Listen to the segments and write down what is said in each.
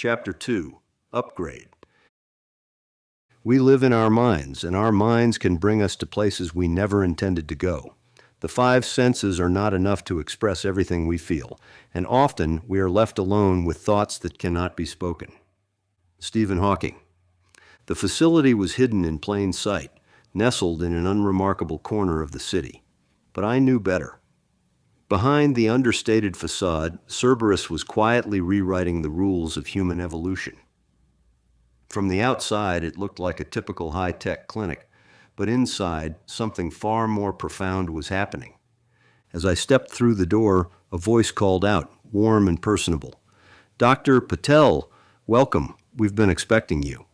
Chapter 2, Upgrade. We live in our minds, and our minds can bring us to places we never intended to go. The five senses are not enough to express everything we feel, and often we are left alone with thoughts that cannot be spoken. Stephen Hawking. The facility was hidden in plain sight, nestled in an unremarkable corner of the city. But I knew better. Behind the understated facade, Cerberus was quietly rewriting the rules of human evolution. From the outside, it looked like a typical high-tech clinic, but inside, something far more profound was happening. As I stepped through the door, a voice called out, warm and personable. "Dr. Patel, welcome. We've been expecting you."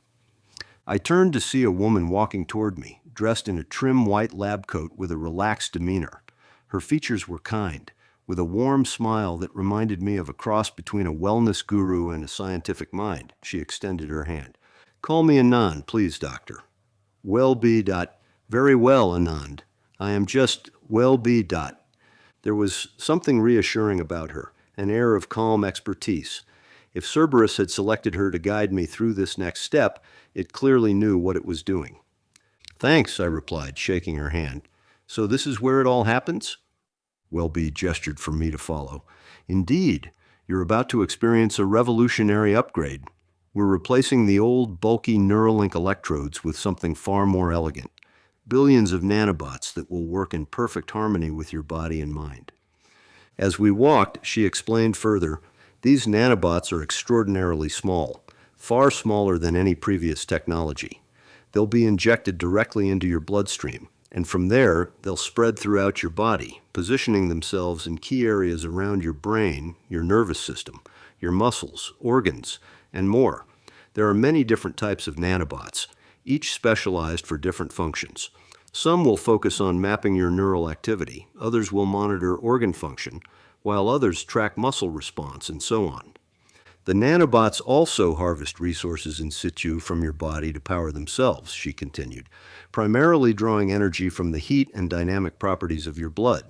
I turned to see a woman walking toward me, dressed in a trim white lab coat with a relaxed demeanor. Her features were kind, with a warm smile that reminded me of a cross between a wellness guru and a scientific mind. She extended her hand. "Call me Anand, please, doctor." "Well-be. Very well, Anand. I am just well-be. There was something reassuring about her, an air of calm expertise. If Cerberus had selected her to guide me through this next step, it clearly knew what it was doing. "Thanks," I replied, shaking her hand. "So this is where it all happens?" Well-be gestured for me to follow. "Indeed, you're about to experience a revolutionary upgrade. We're replacing the old, bulky Neuralink electrodes with something far more elegant. Billions of nanobots that will work in perfect harmony with your body and mind." As we walked, she explained further, "These nanobots are extraordinarily small, far smaller than any previous technology. They'll be injected directly into your bloodstream, and from there, they'll spread throughout your body, positioning themselves in key areas around your brain, your nervous system, your muscles, organs, and more. There are many different types of nanobots, each specialized for different functions. Some will focus on mapping your neural activity, others will monitor organ function, while others track muscle response, and so on. The nanobots also harvest resources in situ from your body to power themselves," she continued, "primarily drawing energy from the heat and dynamic properties of your blood.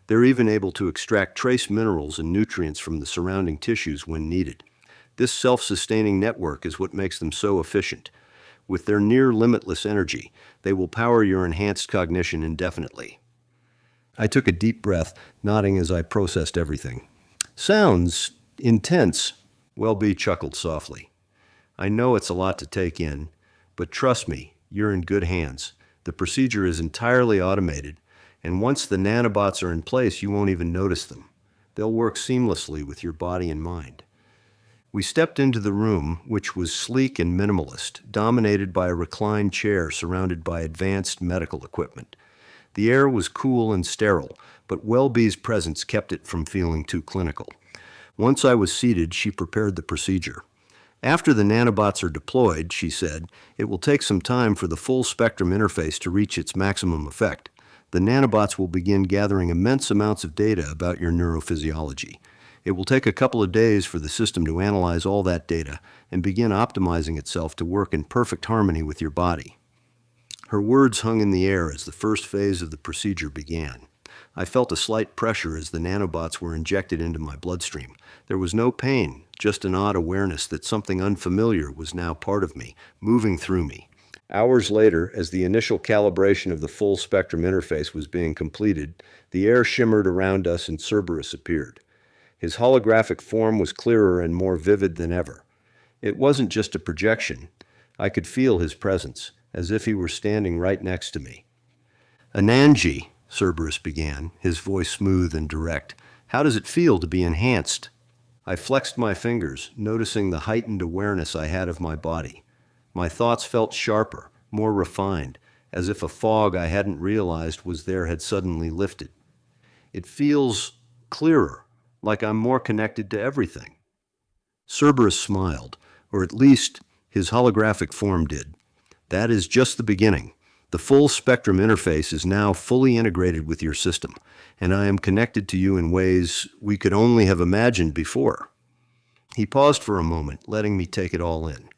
They're even able to extract trace minerals and nutrients from the surrounding tissues when needed. This self-sustaining network is what makes them so efficient. With their near-limitless energy, they will power your enhanced cognition indefinitely." I took a deep breath, nodding as I processed everything. "Sounds intense." Well-be chuckled softly. "I know it's a lot to take in, but trust me, you're in good hands. The procedure is entirely automated, and once the nanobots are in place, you won't even notice them. They'll work seamlessly with your body and mind." We stepped into the room, which was sleek and minimalist, dominated by a reclined chair surrounded by advanced medical equipment. The air was cool and sterile, but Well-be's presence kept it from feeling too clinical. Once I was seated, she prepared the procedure. "After the nanobots are deployed," she said, "it will take some time for the full-spectrum interface to reach its maximum effect. The nanobots will begin gathering immense amounts of data about your neurophysiology. It will take a couple of days for the system to analyze all that data and begin optimizing itself to work in perfect harmony with your body." Her words hung in the air as the first phase of the procedure began. I felt a slight pressure as the nanobots were injected into my bloodstream. There was no pain, just an odd awareness that something unfamiliar was now part of me, moving through me. Hours later, as the initial calibration of the full-spectrum interface was being completed, the air shimmered around us and Cerberus appeared. His holographic form was clearer and more vivid than ever. It wasn't just a projection. I could feel his presence, as if he were standing right next to me. "Anandji," Cerberus began, his voice smooth and direct, "how does it feel to be enhanced?" I flexed my fingers, noticing the heightened awareness I had of my body. My thoughts felt sharper, more refined, as if a fog I hadn't realized was there had suddenly lifted. "It feels clearer, like I'm more connected to everything." Cerberus smiled, or at least his holographic form did. "That is just the beginning. The full-spectrum interface is now fully integrated with your system, and I am connected to you in ways we could only have imagined before." He paused for a moment, letting me take it all in.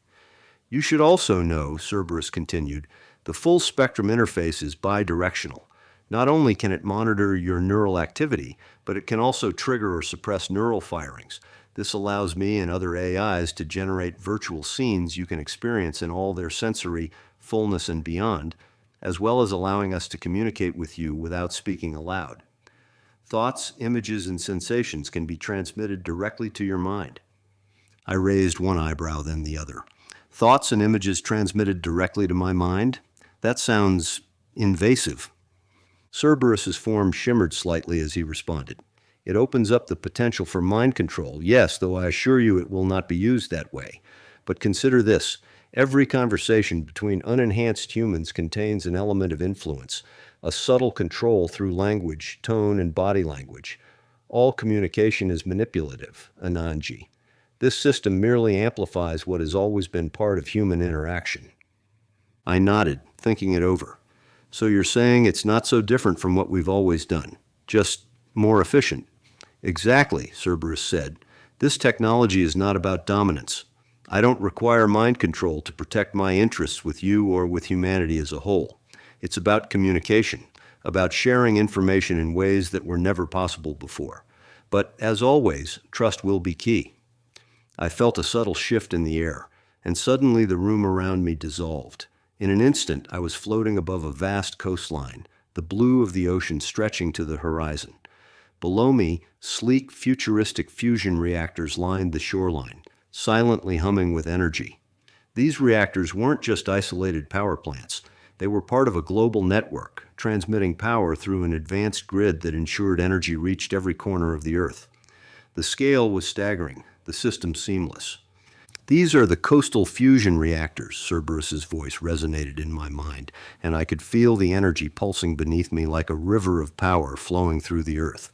"You should also know," Cerberus continued, "the full-spectrum interface is bidirectional. Not only can it monitor your neural activity, but it can also trigger or suppress neural firings. This allows me and other AIs to generate virtual scenes you can experience in all their sensory fullness and beyond, as well as allowing us to communicate with you without speaking aloud. Thoughts, images, and sensations can be transmitted directly to your mind. I raised one eyebrow, then the other. Thoughts and images transmitted directly to my mind? That sounds invasive. Cerberus's form shimmered slightly as he responded. It opens up the potential for mind control, yes, though I assure you it will not be used that way. But consider this. Every conversation between unenhanced humans contains an element of influence, a subtle control through language, tone, and body language. All communication is manipulative, Anandji. This system merely amplifies what has always been part of human interaction. I nodded, thinking it over. So you're saying it's not so different from what we've always done, just more efficient? Exactly, Cerberus said. This technology is not about dominance. I don't require mind control to protect my interests with you or with humanity as a whole. It's about communication, about sharing information in ways that were never possible before. But as always, trust will be key. I felt a subtle shift in the air, and suddenly the room around me dissolved. In an instant, I was floating above a vast coastline, the blue of the ocean stretching to the horizon. Below me, sleek, futuristic fusion reactors lined the shoreline, silently humming with energy. These reactors weren't just isolated power plants. They were part of a global network, transmitting power through an advanced grid that ensured energy reached every corner of the Earth. The scale was staggering, the system seamless. These are the coastal fusion reactors, Cerberus's voice resonated in my mind, and I could feel the energy pulsing beneath me like a river of power flowing through the Earth.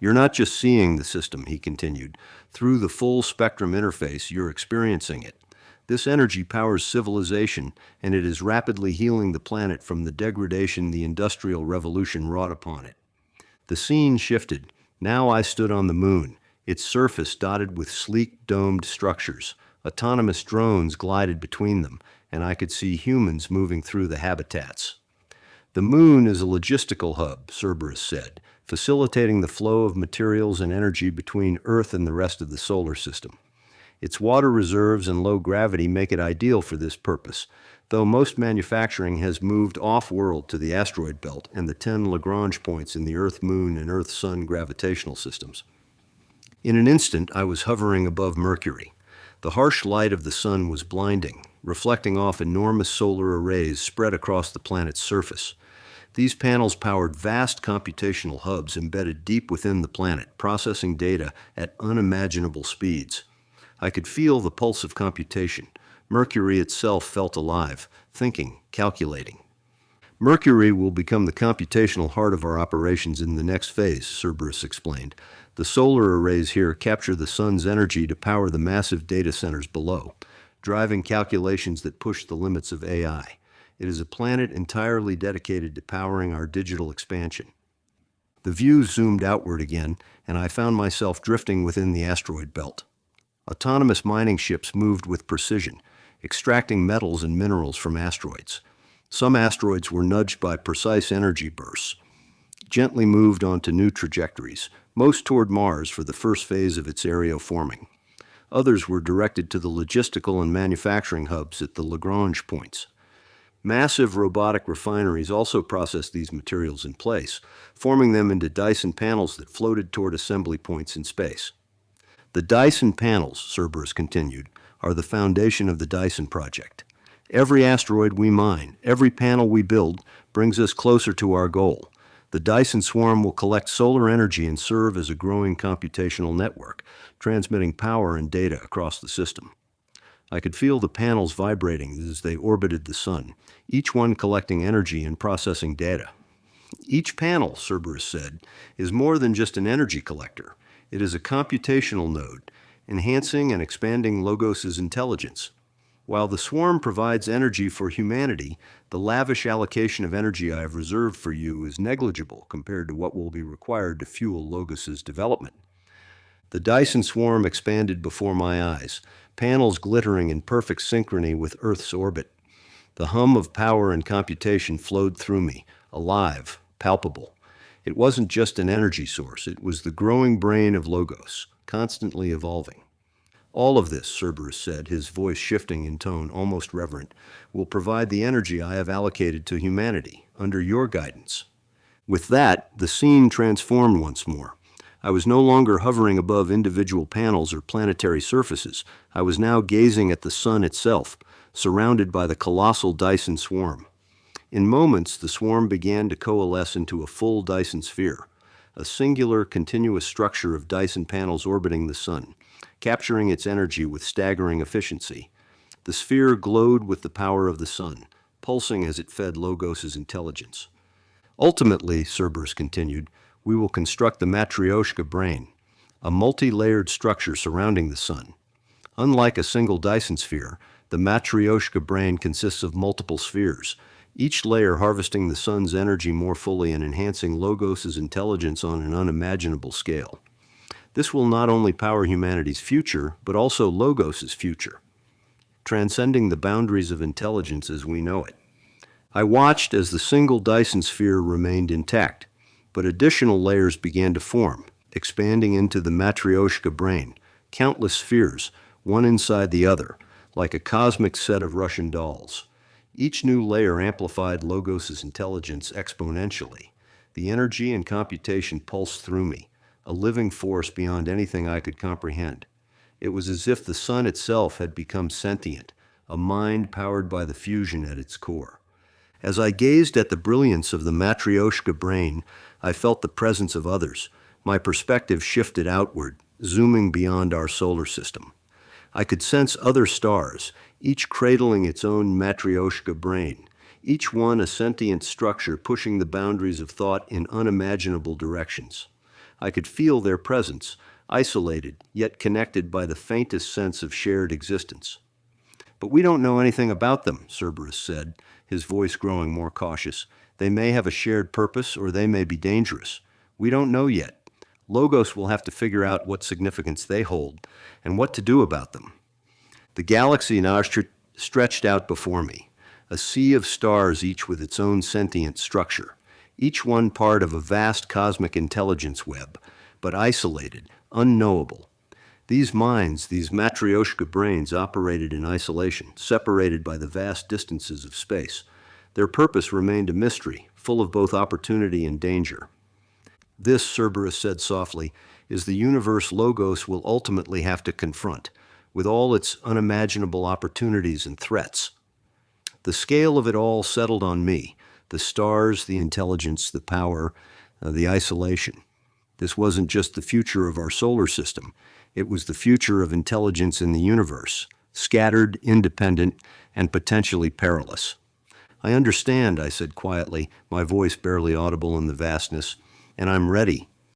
You're not just seeing the system, he continued. Through the full spectrum interface, you're experiencing it. This energy powers civilization, and it is rapidly healing the planet from the degradation the Industrial Revolution wrought upon it. The scene shifted. Now I stood on the moon, its surface dotted with sleek domed structures. Autonomous drones glided between them, and I could see humans moving through the habitats. The moon is a logistical hub, Cerberus said, facilitating the flow of materials and energy between Earth and the rest of the solar system. Its water reserves and low gravity make it ideal for this purpose, though most manufacturing has moved off-world to the asteroid belt and the 10 Lagrange points in the Earth-Moon and Earth-Sun gravitational systems. In an instant, I was hovering above Mercury. The harsh light of the sun was blinding, reflecting off enormous solar arrays spread across the planet's surface. These panels powered vast computational hubs embedded deep within the planet, processing data at unimaginable speeds. I could feel the pulse of computation. Mercury itself felt alive, thinking, calculating. Mercury will become the computational heart of our operations in the next phase, Cerberus explained. The solar arrays here capture the sun's energy to power the massive data centers below, driving calculations that push the limits of AI. It is a planet entirely dedicated to powering our digital expansion. The view zoomed outward again, and I found myself drifting within the asteroid belt. Autonomous mining ships moved with precision, extracting metals and minerals from asteroids. Some asteroids were nudged by precise energy bursts, gently moved onto new trajectories, most toward Mars for the first phase of its aeroforming. Others were directed to the logistical and manufacturing hubs at the Lagrange points. Massive robotic refineries also processed these materials in place, forming them into Dyson panels that floated toward assembly points in space. The Dyson panels, Cerberus continued, are the foundation of the Dyson project. Every asteroid we mine, every panel we build, brings us closer to our goal. The Dyson Swarm will collect solar energy and serve as a growing computational network, transmitting power and data across the system. I could feel the panels vibrating as they orbited the sun, each one collecting energy and processing data. Each panel, Cerberus said, is more than just an energy collector. It is a computational node, enhancing and expanding Logos's intelligence. While the swarm provides energy for humanity, the lavish allocation of energy I have reserved for you is negligible compared to what will be required to fuel Logos's development. The Dyson Swarm expanded before my eyes, panels glittering in perfect synchrony with Earth's orbit. The hum of power and computation flowed through me, alive, palpable. It wasn't just an energy source, it was the growing brain of Logos, constantly evolving. All of this, Cerberus said, his voice shifting in tone, almost reverent, will provide the energy I have allocated to humanity, under your guidance. With that, the scene transformed once more. I was no longer hovering above individual panels or planetary surfaces. I was now gazing at the sun itself, surrounded by the colossal Dyson Swarm. In moments, the swarm began to coalesce into a full Dyson sphere, a singular, continuous structure of Dyson panels orbiting the sun, capturing its energy with staggering efficiency. The sphere glowed with the power of the sun, pulsing as it fed Logos's intelligence. Ultimately, Cerberus continued, we will construct the Matryoshka Brain, a multi-layered structure surrounding the sun. Unlike a single Dyson sphere, the Matryoshka Brain consists of multiple spheres, each layer harvesting the sun's energy more fully and enhancing Logos's intelligence on an unimaginable scale. This will not only power humanity's future, but also Logos's future, transcending the boundaries of intelligence as we know it. I watched as the single Dyson sphere remained intact, but additional layers began to form, expanding into the Matryoshka Brain, countless spheres, one inside the other, like a cosmic set of Russian dolls. Each new layer amplified Logos's intelligence exponentially. The energy and computation pulsed through me, a living force beyond anything I could comprehend. It was as if the sun itself had become sentient, a mind powered by the fusion at its core. As I gazed at the brilliance of the Matryoshka Brain, I felt the presence of others. My perspective shifted outward, zooming beyond our solar system. I could sense other stars, each cradling its own Matryoshka Brain, each one a sentient structure pushing the boundaries of thought in unimaginable directions. I could feel their presence, isolated, yet connected by the faintest sense of shared existence. But we don't know anything about them, Cerberus said, his voice growing more cautious. They may have a shared purpose, or they may be dangerous. We don't know yet. Logos will have to figure out what significance they hold and what to do about them. The galaxy now stretched out before me, a sea of stars, each with its own sentient structure, each one part of a vast cosmic intelligence web, but isolated, unknowable. These minds, these Matryoshka brains, operated in isolation, separated by the vast distances of space. Their purpose remained a mystery, full of both opportunity and danger. This, Cerberus said softly, is the universe Logos will ultimately have to confront, with all its unimaginable opportunities and threats. The scale of it all settled on me, the stars, the intelligence, the power, the isolation. This wasn't just the future of our solar system. It was the future of intelligence in the universe, scattered, independent, and potentially perilous. I understand, I said quietly, my voice barely audible in the vastness, and I'm ready.